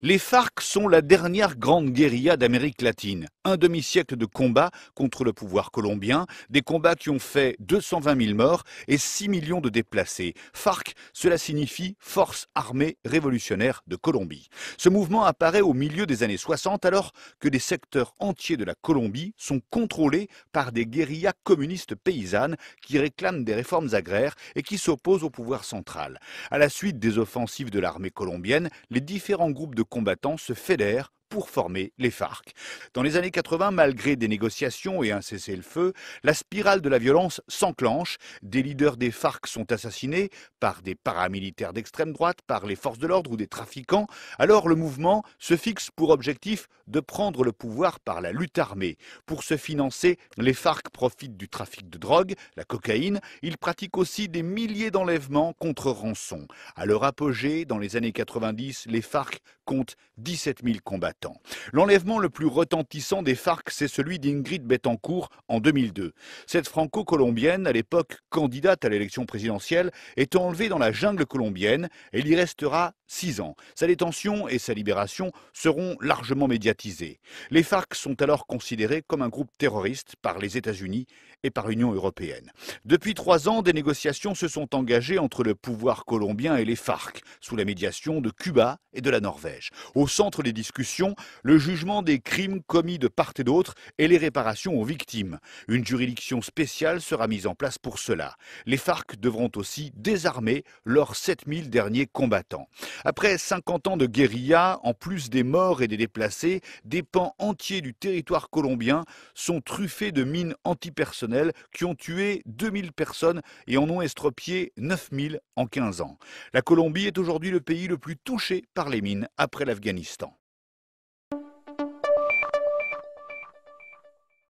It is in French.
Les FARC sont la dernière grande guérilla d'Amérique latine. Un demi-siècle de combats contre le pouvoir colombien, des combats qui ont fait 220 000 morts et 6 millions de déplacés. FARC, cela signifie Force armée révolutionnaire de Colombie. Ce mouvement apparaît au milieu des années 60 alors que des secteurs entiers de la Colombie sont contrôlés par des guérillas communistes paysannes qui réclament des réformes agraires et qui s'opposent au pouvoir central. À la suite des offensives de l'armée colombienne, les différents groupes de combattants se fédèrent pour former les FARC. Dans les années 80, malgré des négociations et un cessez-le-feu, la spirale de la violence s'enclenche. Des leaders des FARC sont assassinés par des paramilitaires d'extrême droite, par les forces de l'ordre ou des trafiquants. Alors le mouvement se fixe pour objectif de prendre le pouvoir par la lutte armée. Pour se financer, les FARC profitent du trafic de drogue, la cocaïne. Ils pratiquent aussi des milliers d'enlèvements contre rançon. À leur apogée, dans les années 90, les FARC comptent 17 000 combattants. L'enlèvement le plus retentissant des FARC, c'est celui d'Ingrid Betancourt en 2002. Cette franco-colombienne, à l'époque candidate à l'élection présidentielle, est enlevée dans la jungle colombienne. Elle y restera 6 ans. Sa détention et sa libération seront largement médiatisées. Les FARC sont alors considérés comme un groupe terroriste par les États-Unis et par l'Union européenne. Depuis 3 ans, des négociations se sont engagées entre le pouvoir colombien et les FARC, sous la médiation de Cuba et de la Norvège. Au centre des discussions, le jugement des crimes commis de part et d'autre et les réparations aux victimes. Une juridiction spéciale sera mise en place pour cela. Les FARC devront aussi désarmer leurs 7000 derniers combattants. Après 50 ans de guérilla, en plus des morts et des déplacés, des pans entiers du territoire colombien sont truffés de mines antipersonnelles qui ont tué 2000 personnes et en ont estropié 9000 en 15 ans. La Colombie est aujourd'hui le pays le plus touché par les mines après l'Afghanistan.